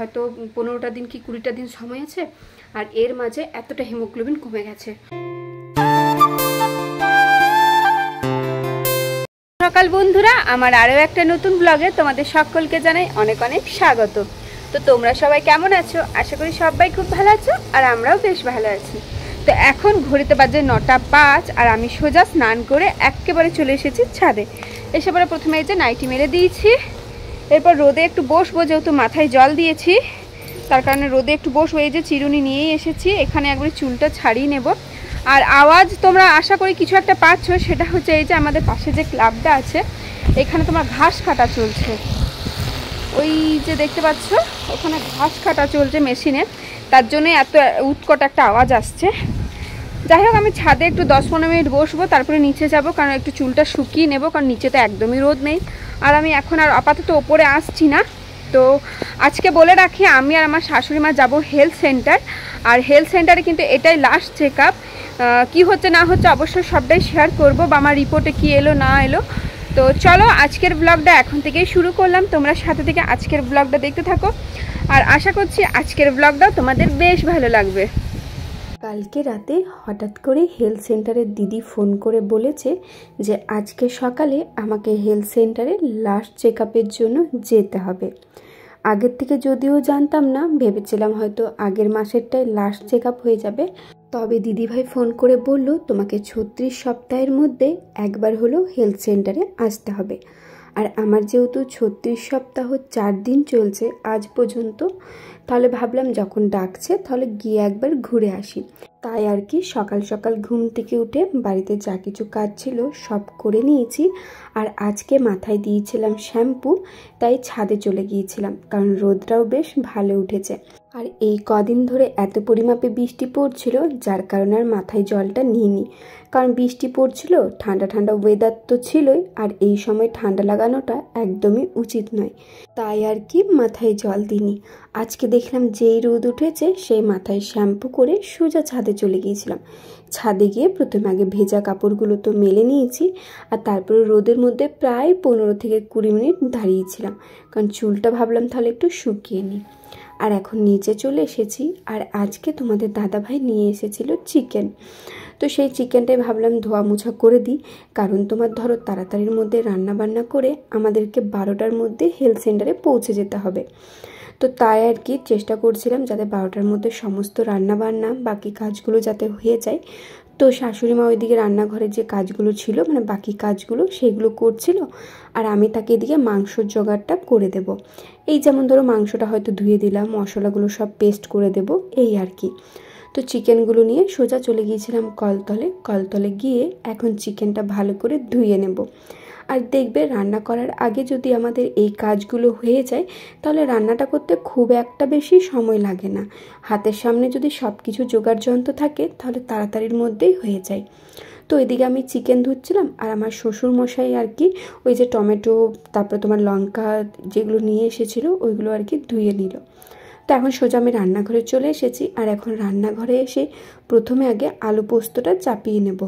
হয়তো 15টা দিন কি 20টা দিন সময় আছে, আর এর মাঝে এতটা হিমোগ্লোবিন কমে গেছে। সকাল বন্ধুরা, আমার আরও একটা নতুন ব্লগে তোমাদের সকলকে জানাই অনেক অনেক স্বাগত। তো তোমরা সবাই কেমন আছো? আশা করি সবাই খুব ভালো আছো, আর আমরাও বেশ ভালো আছি। তো এখন ঘড়িতে বাজে 9:05, আর আমি সোজা স্নান করে একেবারে চলে এসেছি ছাদে। এসে পরে প্রথমে এই যে নাইটি মেরে দিয়েছি, এরপর রোদে একটু বসবো, যেহেতু মাথায় জল দিয়েছি তার কারণে রোদে একটু বসবো। এই যে চিরুনি নিয়েই এসেছি, এখানে একবারে চুলটা ছাড়িয়ে নেব। আর আওয়াজ তোমরা আশা করি কিছু একটা পাচ্ছ, সেটা হচ্ছে এই যে আমাদের পাশে যে ক্লাবটা আছে এখানে তোমার ঘাস কাটা চলছে। ওই যে দেখতে পাচ্ছ ওখানে ঘাস কাটা চলছে মেশিনে, তার জন্য এত উৎকট একটা আওয়াজ আসছে। যাই হোক, আমি ছাদে একটু 10-15 মিনিট বসবো, তারপরে নিচে যাব, কারণ একটু চুলটা শুকিয়ে নেব, কারণ নিচে তো একদমই রোদ নেই। আর আমি এখন আর আপাতত ওপরে আসছি না। তো আজকে বলে রাখি, আমি আর আমার শাশুড়ি মা যাবো হেলথ সেন্টার। আর হেলথ সেন্টারে কিন্তু এটাই লাস্ট চেক আপ। কী হচ্ছে না হচ্ছে অবশ্যই সবটাই শেয়ার করব, বা আমার রিপোর্টে কী এলো না এলো। তো চলো আজকের ব্লগটা এখন থেকেই শুরু করলাম, তোমরা সাথে থেকে আজকের ব্লগটা দেখতে থাকো, আর আশা করছি আজকের ব্লগটাও তোমাদের বেশ ভালো লাগবে। কালকে রাতে হঠাৎ করে হেলথ সেন্টারের দিদি ফোন করে বলেছে যে আজকে সকালে আমাকে হেলথ সেন্টারে লাস্ট চেক আপের জন্য যেতে হবে। আগের থেকে যদিও জানতাম না, ভেবেছিলাম হয়তো আগের মাসেরটাই লাস্ট চেক আপ হয়ে যাবে। তবে দিদিভাই ফোন করে বলল তোমাকে 36 সপ্তাহের মধ্যে একবার হলেও হেলথ সেন্টারে আসতে হবে। আর আমার যেহেতু 36 সপ্তাহ 4 দিন চলছে আজ পর্যন্ত, তাহলে ভাবলাম যখন ডাকছে তাহলে গিয়ে একবার ঘুরে আসি। তাই আর কি সকাল সকাল ঘুম থেকে উঠে বাড়িতে যা কিছু কাজ ছিল সব করে নিয়েছি। আর আজকে মাথায় দিয়েছিলাম শ্যাম্পু, তাই ছাদে চলে গিয়েছিলাম, কারণ রোদটাও বেশ ভালো উঠেছে। আর এই কদিন ধরে এত পরিমাপে বৃষ্টি পড়ছিল, যার কারণে আর মাথায় জলটা নিইনি, কারণ বৃষ্টি পড়ছিল, ঠান্ডা ঠান্ডা ওয়েদার তো ছিলই, আর এই সময় ঠান্ডা লাগানোটা একদমই উচিত নয়, তাই আর কি মাথায় জল দিইনি। আজকে দেখলাম যেই রোদ উঠেছে সেই মাথায় শ্যাম্পু করে সোজা ছাদে চলে গিয়েছিলাম। ছাদে গিয়ে প্রথমে আগে ভেজা কাপড়গুলো তো মেলে নিয়েছি, আর তারপরে রোদের মধ্যে প্রায় 15 থেকে 20 মিনিট দাঁড়িয়েছিলাম, কারণ চুলটা ভাবলাম তাহলে একটু শুকিয়ে নিই। আর এখন নিচে চলে এসেছি, আর আজকে তোমাদের দাদাভাই নিয়ে এসেছিল চিকেন। তো সেই চিকেনটাই ভাবলাম ধোয়া মোছা করে দিই, কারণ তোমার ধরো তাড়াতাড়ির মধ্যে রান্না বান্না করে আমাদেরকে 12টার মধ্যে হেলথ সেন্টারে পৌঁছে যেতে হবে। তো তাই আর কি চেষ্টা করছিলাম যাতে 12টার মধ্যে সমস্ত রান্না বান্না বাকি কাজগুলো যাতে হয়ে যায়। তো শাশুড়ি মা ওইদিকে রান্নাঘরের যে কাজগুলো ছিল, মানে বাকি কাজগুলো সেগুলো করছিল, আর আমি তাকে এদিকে মাংসর জোগাড়টা করে দেব। এই যেমন ধরো মাংসটা হয়তো ধুয়ে দিলাম, মশলাগুলো সব পেস্ট করে দেব, এই আর কি। তো চিকেনগুলো নিয়ে সোজা চলে গিয়েছিলাম কলতলে গিয়ে এখন চিকেনটা ভালো করে ধুয়ে নেব। আর দেখবে রান্না করার আগে যদি আমাদের এই কাজগুলো হয়ে যায় তাহলে রান্নাটা করতে খুব একটা বেশি সময় লাগে না। হাতের সামনে যদি সব কিছু জোগাড় যন্ত্র থাকে তাহলে তাড়াতাড়ির মধ্যেই হয়ে যায়। তো এদিকে আমি চিকেন ধুচ্ছিলাম, আর আমার শ্বশুর মশাই আর কি ওই যে টমেটো তারপরে তোমার লঙ্কা যেগুলো নিয়ে এসেছিলো ওইগুলো আর কি ধুয়ে নিল। তো এখন সোজা আমি রান্নাঘরে চলে এসেছি, আর এখন রান্নাঘরে এসে প্রথমে আগে আলু পোস্তটা চাপিয়ে নেব।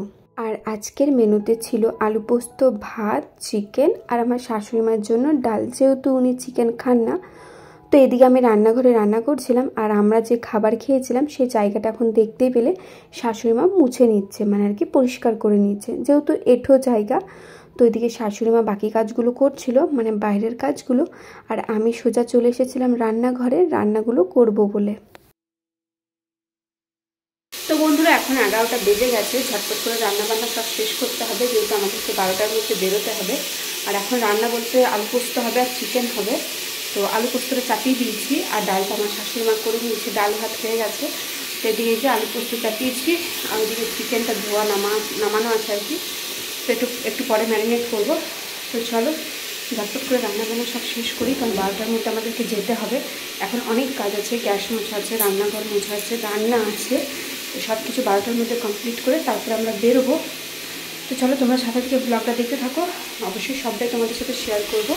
আর আজকের মেনুতে ছিল আলু পোস্ত, ভাত, চিকেন, আর আমার শাশুড়ি মার জন্য ডাল, যেহেতু উনি চিকেন খান না। তো এদিকে আমি রান্নাঘরে রান্না করছিলাম, আর আমরা যে খাবার খেয়েছিলাম সেই জায়গাটা এখন দেখতেই পেলে শাশুড়ি মা মুছে নিচ্ছে, মানে আর কি পরিষ্কার করে নিচ্ছে, যেহেতু এঁঠো জায়গা। তো এদিকে শাশুড়ি মা বাকি কাজগুলো করছিল, মানে বাইরের কাজগুলো, আর আমি সোজা চলে এসেছিলাম রান্নাঘরে রান্নাগুলো করব বলে। তো বন্ধুরা এখন 11টা বেজে গেছে, ঝটপট করে রান্নাবান্না সব শেষ করতে হবে, যেহেতু আমাদেরকে 12টার মধ্যে বেরোতে হবে। আর এখন রান্না বলতে আলু পোস্ত হবে আর চিকেন হবে। তো আলু পোস্তটা চাপিয়ে দিয়েছি, আর ডালটা আমার শাশুড়ি মা করে নিয়েছে, ডাল ভাত হয়ে গেছে। তো এদিকে যে আলু পোস্ত চাপিয়েছি, আর ওদিকে চিকেনটা ধোয়া নামানো আছে আর কি। তো একটু পরে ম্যারিনেট করবো। তো চলো ঝটপট করে রান্নাবান্না সব শেষ করি, কারণ 12টার মধ্যে আমাদেরকে যেতে হবে। এখন অনেক কাজ আছে, গ্যাস মোছা আছে, রান্নাঘর মোছা আছে, রান্না আছে, তো সব কিছু 12টার মধ্যে কমপ্লিট করে তারপরে আমরা বেরোবো। তো চলো তোমরা সাথে থেকে ব্লগটা দেখতে থাকো, অবশ্যই সবটাই তোমাদের সাথে শেয়ার করব।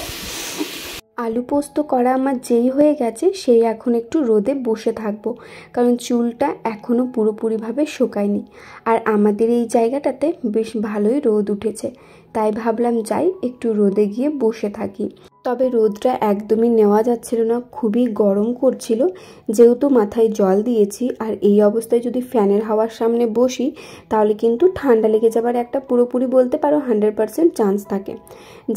আলু পোস্ত করা আমার যেই হয়ে গেছে সেই এখন একটু রোদে বসে থাকবো, কারণ চুলটা এখনও পুরোপুরিভাবে শুকায়নি। আর আমাদের এই জায়গাটাতে বেশ ভালোই রোদ উঠেছে, তাই ভাবলাম যাই একটু রোদে গিয়ে বসে থাকি। তবে রোদটা একদমই নেওয়া যাচ্ছিল না, খুবই গরম করছিল। যেহেতু মাথায় জল দিয়েছি আর এই অবস্থায় যদি ফ্যানের হাওয়ার সামনে বসি তাহলে কিন্তু ঠান্ডা লেগে যাবার একটা পুরোপুরি বলতে পারো 100% চান্স থাকে,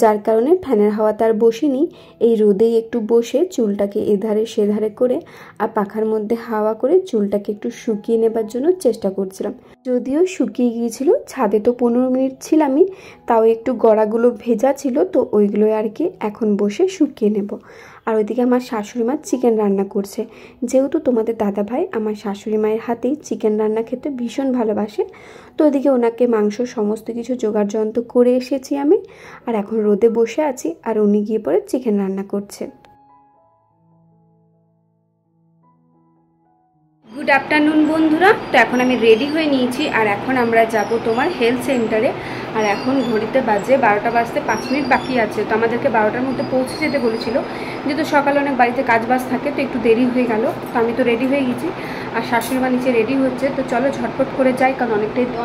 যার কারণে ফ্যানের হাওয়াতে আর বসিনি। এই রোদেই একটু বসে চুলটাকে এধারে সেধারে করে আর পাখার মধ্যে হাওয়া করে চুলটাকে একটু শুকিয়ে নেবার জন্য চেষ্টা করছিলাম। যদিও শুকিয়ে গিয়েছিল, ছাদে তো 15 মিনিট ছিলামই, তাও একটু গড়াগুলো ভেজা ছিল, তো ওইগুলো আর কি এখন বসে শুকিয়ে নেব। আর ওইদিকে আমার শাশুড়ি মা চিকেন রান্না করছে। যেহেতু তোমাদের দাদা ভাই আমার শাশুড়ি মায়ের হাতেই চিকেন রান্না খেতে ভীষণ ভালোবাসে, তো ওইদিকে ওনাকে মাংস সমস্ত কিছু জোগাড় যন্ত্র করে এসেছি আমি, আর এখন রোদে বসে আছি আর উনি গিয়ে পরে চিকেন রান্না করছে। গুড আফটারনুন বন্ধুরা। তো এখন আমি রেডি হয়ে নিয়েছি আর এখন আমরা যাব তোমার হেলথ সেন্টারে। আর এখন ঘড়িতে বাজে 12টা বাজতে 5 মিনিট বাকি আছে। তো আমাদেরকে 12টার মধ্যে পৌঁছে যেতে বলেছিল, যেহেতু সকালে অনেক বাড়িতে কাজ বাজ থাকে তো একটু দেরি হয়ে গেল। তো আমি তো রেডি হয়ে গেছি আর শাশুড়ি মা নিচে রেডি হচ্ছে। তো চলো ঝটপট করে যাই, কারণ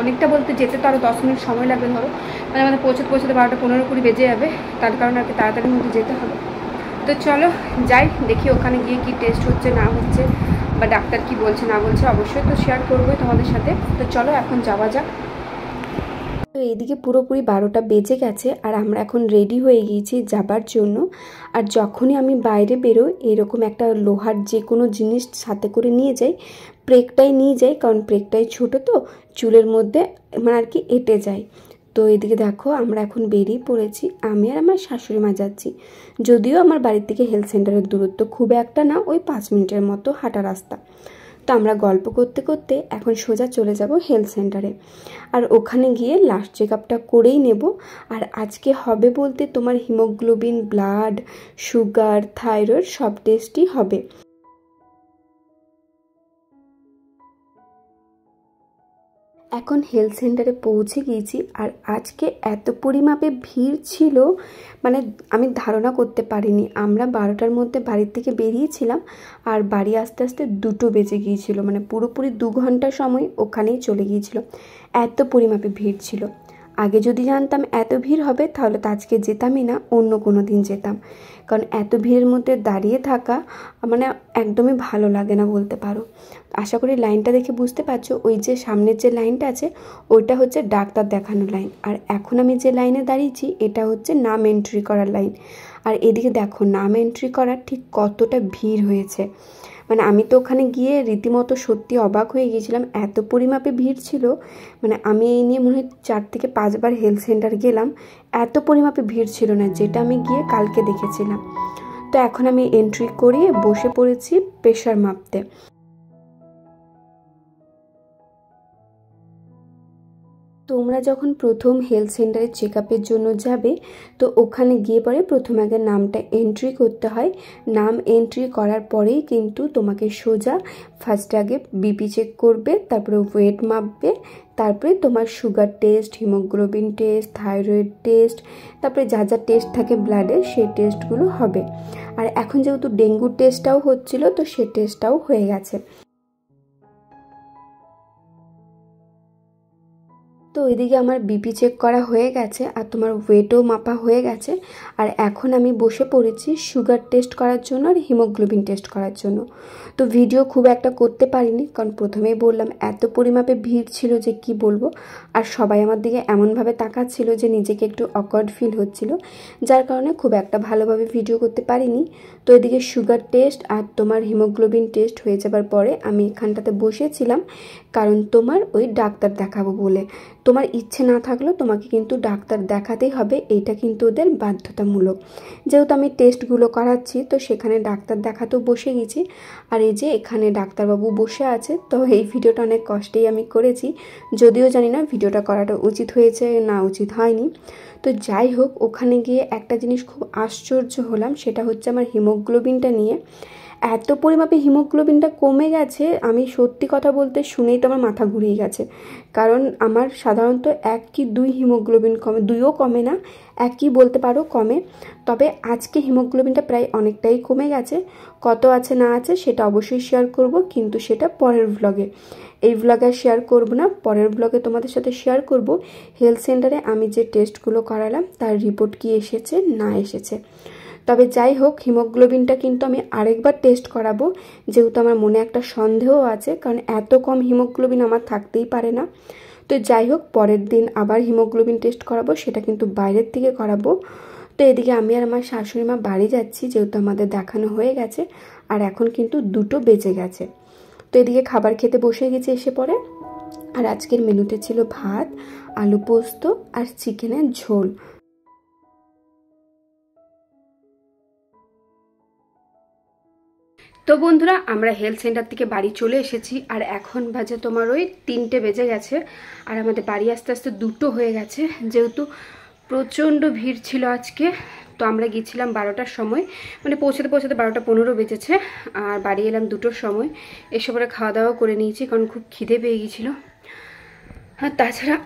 অনেকটা বলতে যেতে তো আরও 10 মিনিট সময় লাগবে। ধরো মানে আমাদের পৌঁছতে 12টা 15-20 বেজে যাবে, তার কারণে আর কি তাড়াতাড়ির মধ্যে যেতে হবে। তো চলো যাই, দেখি ওখানে গিয়ে কি টেস্ট হচ্ছে না হচ্ছে বা ডাক্তার কি বলছে না বলছে, অবশ্যই তো শেয়ার করবোই তোমাদের সাথে। তো চলো এখন যাওয়া যাক। তো এইদিকে পুরোপুরি 12টা বেজে গেছে আর আমরা এখন রেডি হয়ে গিয়েছি যাবার জন্য। আর যখনই আমি বাইরে বেরোই এরকম একটা লোহার যে কোনো জিনিস সাথে করে নিয়ে যাই, প্রেকটাই নিয়ে যাই, কারণ প্রেকটাই ছোট তো চুলের মধ্যে মানে আর কি এঁটে যায়। তো এদিকে দেখো আমরা এখন বেরিয়ে পড়েছি, আমি আর আমার শাশুড়ি মা যাচ্ছি। যদিও আমার বাড়ির থেকে হেলথ সেন্টারের দূরত্ব খুব একটা না, ওই 5 মিনিটের মতো হাঁটা রাস্তা। তো আমরা গল্প করতে করতে এখন সোজা চলে যাব হেলথ সেন্টারে, আর ওখানে গিয়ে লাস্ট চেক আপটা করেই নেব। আর আজকে হবে বলতে তোমার হিমোগ্লোবিন, ব্লাড, সুগার, থাইরয়েড সব টেস্টই হবে। এখন হেলথ সেন্টারে পৌঁছে গিয়েছি আর আজকে এত পরিমাপে ভিড় ছিল মানে আমি ধারণা করতে পারিনি। আমরা 12টার মধ্যে বাড়ির থেকে বেরিয়েছিলাম আর বাড়ি আসতে আসতে 2টো বেজে গিয়েছিল, মানে পুরোপুরি 2 ঘন্টা সময় ওখানেই চলে গিয়েছিল, এত পরিমাপে ভিড় ছিল। আগে যদি জানতাম এত ভিড় হবে তাহলে তো আজকে যেতামই না, অন্য কোনো দিন যেতাম, কারণ এত ভিড়ের মধ্যে দাঁড়িয়ে থাকা মানে একদমই ভালো লাগে না বলতে পারো। আশা করি লাইনটা দেখে বুঝতে পারছো, ওই যে সামনের যে লাইনটা আছে ওইটা হচ্ছে ডাক্তার দেখানোর লাইন, আর এখন আমি যে লাইনে দাঁড়িয়েছি এটা হচ্ছে নাম এন্ট্রি করার লাইন। আর এদিকে দেখো নাম এন্ট্রি করার ঠিক কতটা ভিড় হয়েছে, মানে আমি তো ওখানে গিয়ে রীতিমতো সত্যি অবাক হয়ে গিয়েছিলাম, এত পরিমাপে ভিড় ছিল। মানে আমি এই নিয়ে মনে হয় 4 থেকে 5 বার হেলথ সেন্টার গেলাম, এত পরিমাপে ভিড় ছিল না যেটা আমি গিয়ে কালকে দেখেছিলাম। তো এখন আমি এন্ট্রি করিয়ে বসে পড়েছি প্রেশার মাপতে। তোমরা যখন প্রথম হেলথ সেন্টারে চেক আপের জন্য যাবে তো ওখানে গিয়ে পরে প্রথম আগে নামটা এন্ট্রি করতে হয়। নাম এন্ট্রি করার পরেই কিন্তু তোমাকে সোজা ফার্স্ট আগে বিপি চেক করবে, তারপরে ওয়েট মাপবে, তারপরে তোমার sugar test, haemoglobin test, thyroid test, তারপরে যা যা টেস্ট থাকে ব্লাডের সেই টেস্টগুলো হবে। আর এখন যেহেতু ডেঙ্গুর টেস্টটাও হচ্ছিল তো সে টেস্টটাও হয়ে গেছে। তো ওইদিকে আমার বিপি চেক করা হয়ে গেছে আর তোমার ওয়েটও মাপা হয়ে গেছে। আর এখন আমি বসে পড়েছি সুগার টেস্ট করার জন্য আর হিমোগ্লোবিন টেস্ট করার জন্য। তো ভিডিও খুব একটা করতে পারিনি, কারণ প্রথমেই বললাম এত পরিমাপে ভিড় ছিল যে কি বলবো, আর সবাই আমার দিকে এমনভাবে তাকাচ্ছিল যে নিজেকে একটু অকওয়ার্ড ফিল হচ্ছিল, যার কারণে খুব একটা ভালোভাবে ভিডিও করতে পারিনি। তো এদিকে সুগার টেস্ট আর তোমার হিমোগ্লোবিন টেস্ট হয়ে যাবার পরে আমি এখানটাতে বসেছিলাম, কারণ তোমার ওই ডাক্তার দেখাবো বলে। তোমার ইচ্ছে না থাকলেও তোমাকে কিন্তু ডাক্তার দেখাতেই হবে, এইটা কিন্তু ওদের বাধ্যতামূলক। যেহেতু আমি টেস্টগুলো করাচ্ছি তো সেখানে ডাক্তার দেখাতেও বসে গেছি। আর এই যে এখানে ডাক্তারবাবু বসে আছে। তো এই ভিডিওটা অনেক কষ্টেই আমি করেছি, যদিও জানি না ভিডিওটা করাটা উচিত হয়েছে না উচিত হয়নি। তো যাই হোক, ওখানে গিয়ে একটা জিনিস খুব আশ্চর্য হলাম, সেটা হচ্ছে আমার হিমোগ্লোবিনটা নিয়ে এত পরিমাপে হিমোগ্লোবিনটা কমে গেছে। আমি সত্যি কথা বলতে শুনেই তো আমার মাথা ঘুরিয়ে গেছে, কারণ আমার সাধারণত 1 কি 2 হিমোগ্লোবিন কমে, 2ও কমে না, 1ই বলতে পারো কমে। তবে আজকে হিমোগ্লোবিনটা প্রায় অনেকটাই কমে গেছে। কত আছে না আছে সেটা অবশ্যই শেয়ার করব, কিন্তু সেটা পরের ব্লগে। এই ব্লগে আর শেয়ার করব না, পরের ব্লগে তোমাদের সাথে শেয়ার করব হেলথ সেন্টারে আমি যে টেস্টগুলো করালাম তার রিপোর্ট কি এসেছে না এসেছে। তবে যাই হোক, হিমোগ্লোবিনটা কিন্তু আমি আরেকবার টেস্ট করাবো, যেহেতু আমার মনে একটা সন্দেহ আছে, কারণ এত কম হিমোগ্লোবিন আমার থাকতেই পারে না। তো যাই হোক, পরের দিন আবার হিমোগ্লোবিন টেস্ট করাবো, সেটা কিন্তু বাইরের থেকে করাবো। তো এদিকে আমি আর আমার শাশুড়ি মা বাড়ি যাচ্ছি, যেহেতু আমাদের দেখানো হয়ে গেছে, আর এখন কিন্তু 2টো বেজে গেছে। তো এদিকে খাবার খেতে বসে গেছি এসে পরে। আর আজকের মেনুতে ছিল ভাত, আলু পোস্ত আর চিকেনের ঝোল। তো বন্ধুরা, আমরা হেলথ সেন্টার থেকে বাড়ি চলে এসেছি, আর এখন বাজে তোমার ওই 3টে বেজে গেছে, আর আমাদের বাড়ি আস্তে আস্তে 2টো হয়ে গেছে, যেহেতু প্রচণ্ড ভিড় ছিল আজকে। তো আমরা গিয়েছিলাম 12টার সময়, মানে পৌঁছাতে 12টা 15 বেজেছে, আর বাড়ি এলাম 2টোর সময়। এসে পরে খাওয়া দাওয়া করে নিয়েছি, কারণ খুব খিদে পেয়ে গিয়েছিলো। আর তাছাড়া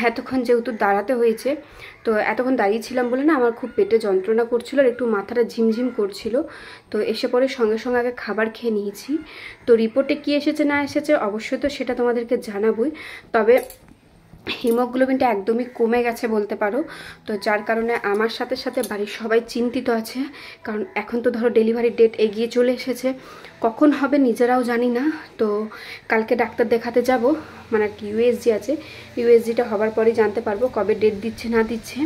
এতক্ষণ যেহেতু দাঁড়াতে হয়েছে, তো এতক্ষণ দাঁড়িয়েছিলাম বলে না আমার খুব পেটে যন্ত্রণা করছিল, আর একটু মাথাটা ঝিমঝিম করছিল। তো এসে পরে সঙ্গে সঙ্গে আগে খাবার খেয়ে নিয়েছি। তো রিপোর্টে কি এসেছে না এসেছে অবশ্যই তো সেটা তোমাদেরকে জানাবই, তবে হিমোগ্লোবিনটা একদমই কমে গেছে বলতে পারো। তো যার কারণে আমার সাথে সাথে বাড়ির সবাই চিন্তিত আছে, কারণ এখন তো ধরো ডেলিভারির ডেট এগিয়ে চলে এসেছে, কখন হবে নিজেরাও জানি না। তো কালকে ডাক্তার দেখাতে যাব, মানে আর কি ইউএসজি আছে, ইউএসজিটা হবার পরেই জানতে পারবো কবে ডেট দিচ্ছে না দিচ্ছে।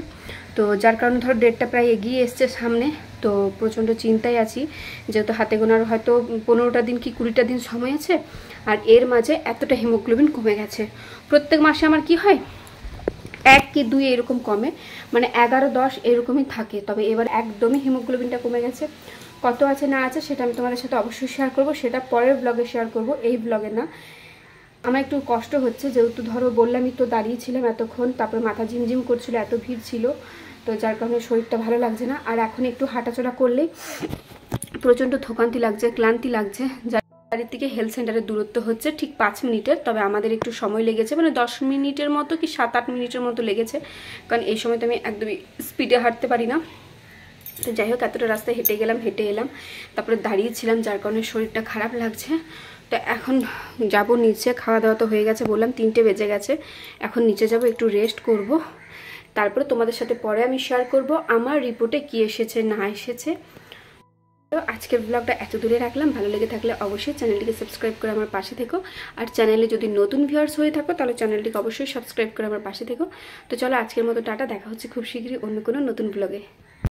তো যার কারণে ধরো ডেটটা প্রায় এগিয়ে এসছে সামনে, তো প্রচণ্ড চিন্তায় আছি, যেহেতু হাতে গোনার হয়তো 15টা দিন কি 20টা দিন সময় আছে, আর এর মাঝে এতটা হিমোগ্লোবিন কমে গেছে। প্রত্যেক মাসে আমার কি হয় 1 কি 2 এরকম কমে, মানে 11-10 এরকমই থাকে, তবে এবার একদমই হিমোগ্লোবিনটা কমে গেছে। কত আছে না আছে সেটা আমি তোমাদের সাথে অবশ্যই শেয়ার করব, সেটা পরের ব্লগে শেয়ার করব, এই ব্লগে না। আমার একটু কষ্ট হচ্ছে, যেহেতু ধরো বললামই তো দাঁড়িয়েছিলাম এতক্ষণ, তারপরে মাথা ঝিমঝিম করছিল, এত ভিড় ছিল, তো যার কারণে শরীরটা ভালো লাগছে না। আর এখন একটু হাঁটাচলা করলেই প্রচণ্ড থকান্তি লাগছে, ক্লান্তি লাগছে। বাড়ির থেকে হেলথ সেন্টারের দূরত্ব হচ্ছে ঠিক 5 মিনিটের, তবে আমাদের একটু সময় লেগেছে, মানে 10 মিনিটের মতো কি 7-8 মিনিটের মতো লেগেছে, কারণ এই সময় তো আমি একদমই স্পিডে হাঁটতে পারি না। তো যাই হোক, এতটা রাস্তায় হেঁটে গেলাম, হেঁটে এলাম, তারপরে দাঁড়িয়েছিলাম, যার কারণে শরীরটা খারাপ লাগছে। তো এখন যাব নিচে, খাওয়া দাওয়া তো হয়ে গেছে, বললাম 3টে বেজে গেছে, এখন নিচে যাব, একটু রেস্ট করব, তারপরে তোমাদের সাথে পরে আমি শেয়ার করব আমার রিপোর্টে কি এসেছে না এসেছে। তো আজকের ব্লগটা এত দূরে রাখলাম, ভালো লেগে থাকলে অবশ্যই চ্যানেলটিকে সাবস্ক্রাইব করে আমার পাশে থেকো, আর চ্যানেলে যদি নতুন ভিউয়ার্স হয়ে থাকো তাহলে চ্যানেলটিকে অবশ্যই সাবস্ক্রাইব করে আমার পাশে থেকো। তো চলো আজকের মতো টাটা, দেখা হচ্ছে খুব শীঘ্রই অন্য কোনো নতুন ব্লগে।